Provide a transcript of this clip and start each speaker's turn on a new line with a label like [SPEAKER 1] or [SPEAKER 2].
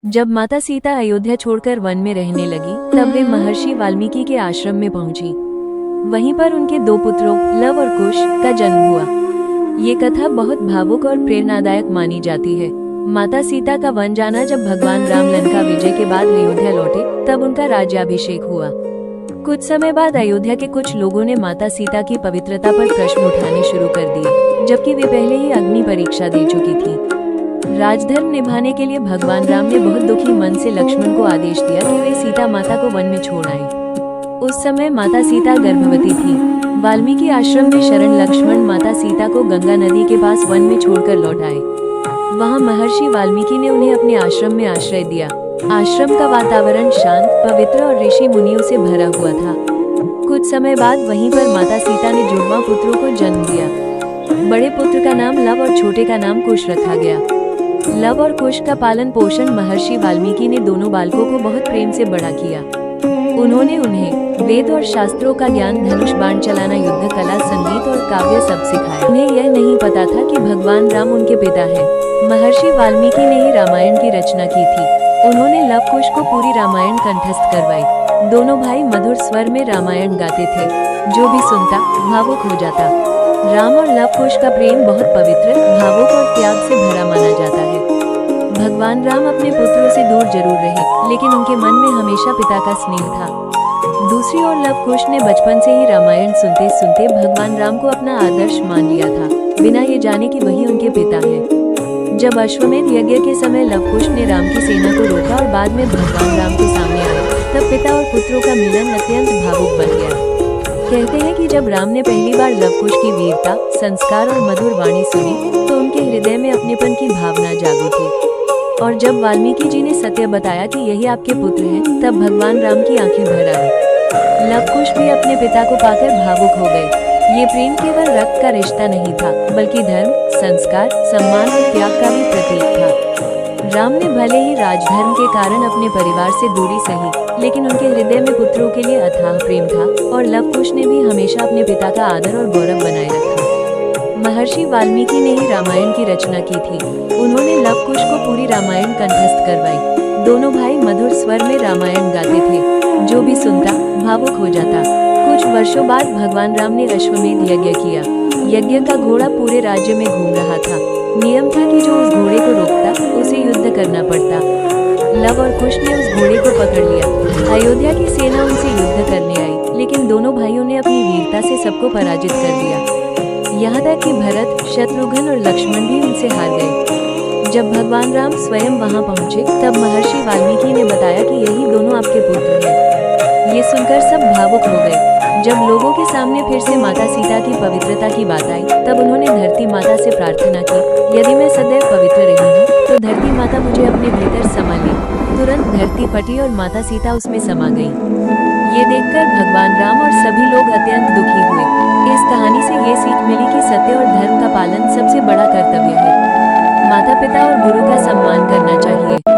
[SPEAKER 1] जब माता सीता अयोध्या छोड़कर वन में रहने लगी, तब वे महर्षि वाल्मीकि के आश्रम में पहुंची। वहीं पर उनके दो पुत्रों लव और कुश का जन्म हुआ। ये कथा बहुत भावुक और प्रेरणादायक मानी जाती है। माता सीता का वन जाना। जब भगवान राम लंका विजय के बाद अयोध्या लौटे, तब उनका राज्याभिषेक हुआ। कुछ समय बाद अयोध्या के कुछ लोगों ने माता सीता की पवित्रता पर प्रश्न उठाने शुरू कर दिए, जबकि वे पहले ही अग्नि परीक्षा दे चुकी थी। राजधर्म निभाने के लिए भगवान राम ने बहुत दुखी मन से लक्ष्मण को आदेश दिया कि वे सीता माता को वन में छोड़ आए। उस समय माता सीता गर्भवती थी। वाल्मीकि आश्रम में शरण लक्ष्मण माता सीता को गंगा नदी के पास वन में छोड़कर लौट आए। वहां महर्षि वाल्मीकि ने उन्हें अपने आश्रम में आश्रय दिया। आश्रम का वातावरण शांत, पवित्र और ऋषि मुनियों से भरा हुआ था। कुछ समय बाद वहीं पर माता सीता ने जुड़वा पुत्रों को जन्म दिया। बड़े पुत्र का नाम लव और छोटे का नाम कुश रखा गया। लव और कुश का पालन पोषण महर्षि वाल्मीकि ने दोनों बालकों को बहुत प्रेम से बड़ा किया। उन्होंने उन्हें वेद और शास्त्रों का ज्ञान, धनुष बाण चलाना, युद्ध कला, संगीत और काव्य सब सिखाया। उन्हें यह नहीं पता था कि भगवान राम उनके पिता हैं। महर्षि वाल्मीकि ने ही रामायण की रचना की थी। उन्होंने लव कुश को पूरी रामायण कंठस्थ करवाई। दोनों भाई मधुर स्वर में रामायण गाते थे। जो भी सुनता भावुक हो जाता। राम और लव कुश का प्रेम बहुत पवित्र, भावुक और त्याग से भरा माना जाता है। भगवान राम अपने पुत्रों से दूर जरूर रहे, लेकिन उनके मन में हमेशा पिता का स्नेह था। दूसरी ओर लव कुश ने बचपन से ही रामायण सुनते सुनते भगवान राम को अपना आदर्श मान लिया था, बिना ये जाने कि वही उनके पिता हैं। जब अश्वमेध यज्ञ के समय लव कुश ने राम की सेना को रोका और बाद में भगवान राम के सामने आए, तब पिता और पुत्रों का मिलन अत्यंत भावुक बन गया। कहते हैं कि जब राम ने पहली बार लव कुश की वीरता, संस्कार और मधुर वाणी सुनी, तो उनके हृदय में अपनेपन की भावना जाग उठी। और जब वाल्मीकि जी ने सत्य बताया कि यही आपके पुत्र हैं, तब भगवान राम की आंखें भर आई। लव कुश भी अपने पिता को पाकर भावुक हो गए। ये प्रेम केवल रक्त का रिश्ता नहीं था, बल्कि धर्म, संस्कार, सम्मान और त्याग का भी प्रतीक था। राम ने भले ही राजधर्म के कारण अपने परिवार से दूरी सही, लेकिन उनके हृदय में पुत्रों के लिए अथाह प्रेम था। और लव कुश ने भी हमेशा अपने पिता का आदर और गौरव बनाए रखा। महर्षि वाल्मीकि ने ही रामायण की रचना की थी। उन्होंने लव कुश को पूरी रामायण कंठस्थ करवाई। दोनों भाई मधुर स्वर में रामायण गाते थे। जो भी सुनता भावुक हो जाता। कुछ वर्षों बाद भगवान राम ने अश्वमेध यज्ञ किया। यज्ञ का घोड़ा पूरे राज्य में घूम रहा था। नियम था कि जो उस घोड़े को रोकता, उसे युद्ध करना पड़ता। लव और कुश ने उस घोड़े को पकड़ लिया। अयोध्या की सेना उनसे युद्ध करने आई, लेकिन दोनों भाइयों ने अपनी वीरता से सबको पराजित कर दिया। यहाँ तक कि भरत, शत्रुघ्न और लक्ष्मण भी उनसे हार गए। जब भगवान राम स्वयं वहां पहुंचे, तब महर्षि वाल्मीकि ने बताया कि यही दोनों आपके पुत्र हैं। ये सुनकर सब भावुक हो गए। जब लोगों के सामने फिर से माता सीता की पवित्रता की बात आई, तब उन्होंने धरती माता से प्रार्थना की, यदि मैं सदैव पवित्र रही हूँ, तो धरती माता मुझे अपने भीतर समा ले। तुरंत धरती फटी और माता सीता उसमें समा गई। ये देखकर भगवान राम और सभी लोग अत्यंत दुखी हुए। इस कहानी से ये सीख मिली कि सत्य और धर्म का पालन सबसे बड़ा कर्तव्य है। माता पिता और गुरु का सम्मान करना चाहिए।